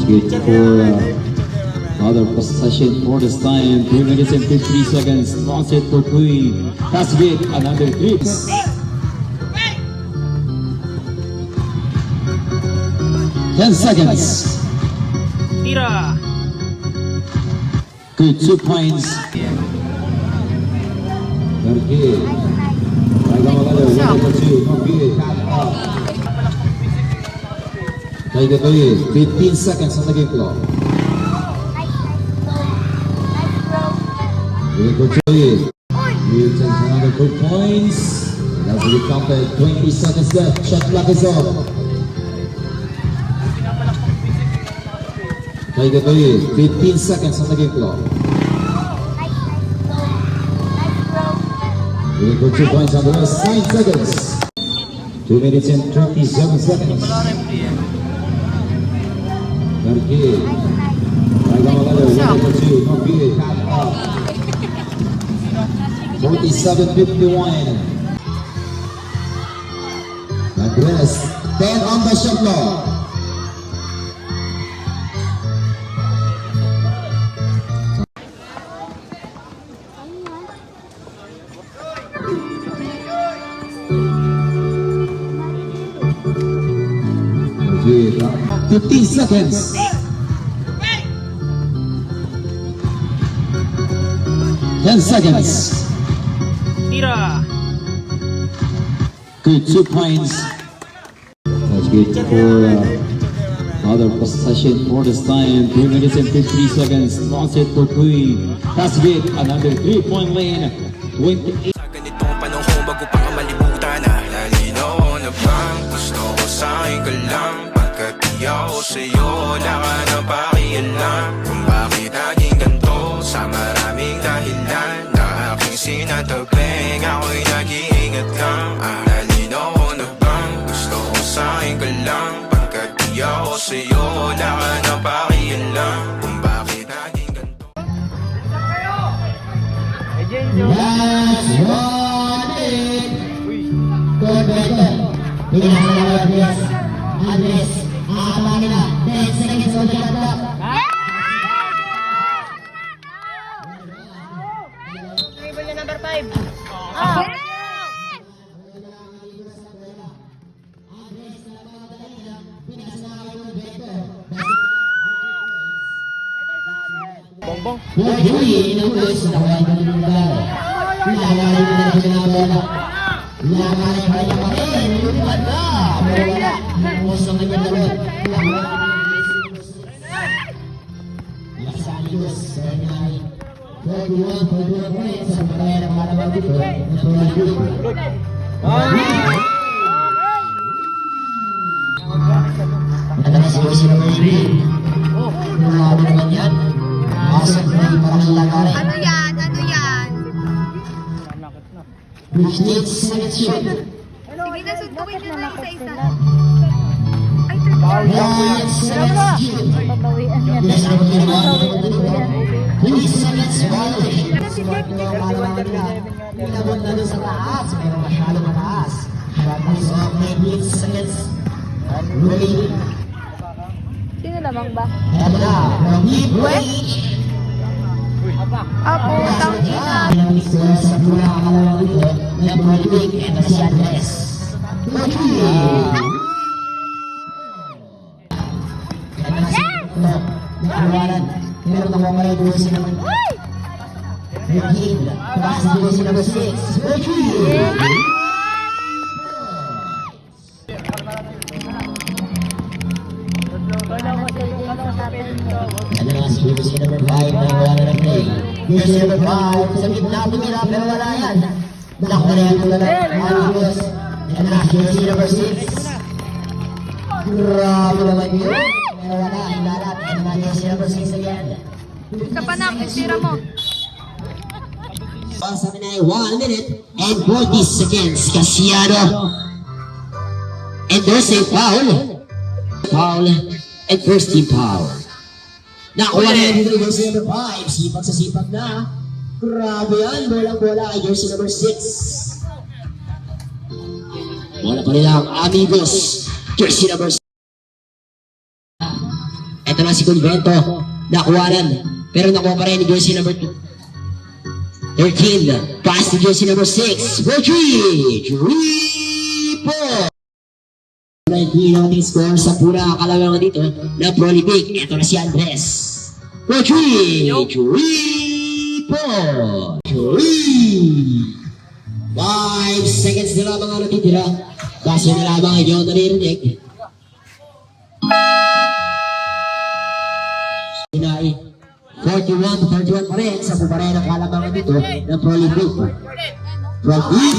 good for other possession for this time. 3 minutes and 53 seconds. Long set for Queen. That's good. Another 3. 10 seconds. Tira. Good, 2 points. Very good. Right on, level 2. Not good. Take it away. 15 seconds on the game clock. Very good to you. You take another 2 points. That's the counted. 20 seconds left. Shot clock is off. Take it away. 15 seconds on the game clock. We go 2 points on the rest. 9 seconds. 2 minutes and 27 seconds. Very good. Right on, level 2. Not good. 47-51. Agres. 10 on the shot clock. Okay, 15 seconds. Ten seconds. Tira. Good, 2 points. That's good for other possession for this time. 3 minutes and 53 seconds. Long set for Queen. That's good. Another 3-point lane. 28. Sa ganitong panahon bago pa ka malimutan na nalinaw na bang gusto ko sa'yo ka lang. Pagkat di ako sa'yo wala ka na pakialam. Kung bakit naging ganito sa maraming dahilan na aking sinatabing ako'y nag-iingat lang. Nalinaw na bang gusto ko sa'yo ka lang. Pagkat di ako sa'yo wala ka na pakialam. Kung bakit naging ganito. That's what it. Good better. Pinakalawa Andres. Andres. Aabang nila. 10 seconds on the clock. Dribble niya number 5. Bongbong. Pwede inuulos na kaya ng lugar. Pinakalawa nila ng bola. Pinakalawa nila pa rin. Lulupan na. Wala. Inuulos ang kanyang dalawin. Santos, Bernay, 41 points ang kaya ng malamang dito. Natuloy dito. Madalas yung sinamay rin. Grabe naman yan. Asok na yung parang lagari. Ano yan? Ano yan? 15 seconds shoot. Sige na, suntukin nyo na isa-isa. Ay, 9 seconds shoot. Babawian yan. Yes, ako din naman. Babawian. 3 seconds violation. Smart na yung malamang nila. Inabot na doon sa taas. Pero masyado mataas. Shot is off. 19 seconds. Ready. Sino lamang ba? Eto na. From deep range. Apo, tang ina. Ang score sa pinakakalawang dito. Number 3. Eto si Andres. 3. Nakalawanan. Pero nakamamay doon si naman. Regine. Pass doon si number 6. Regine. Ano nga si number 5 na wala na play. Si number 5 sa gitna tumira pero wala yan. Nakuha na yan mula na. Ayos. Ano nga si number 6. Grabe naman yun. Pero wala. Ilalat. Ano nga si number 6 again. Kapanak, isira mo. Sa minay 1 minute and 40 seconds. Casiano. And there's a foul. Foul. And first team foul. Nakuha na yan dito yung jersey number 5. Sipag sa sipag na. Grabe yan. Bola-bola kay jersey number 6. Bola pa nila ang amigos. Jersey number 6. And Ito na si Convento. Nakuwanan. Pero nakuha pa rin ni jersey number 13. Pass to jersey number 6. For 3. 3-4. 19 ang ating score sa pura kalamangan dito na Prolific. Ito na si Andres. For 3. 3-4. 5 seconds na lamang ang natitira. Kasi na lamang inyo naririnig. Inay, 41-31 pa rin sa bubaray ng kalamangan dito na Prolific. Prolific,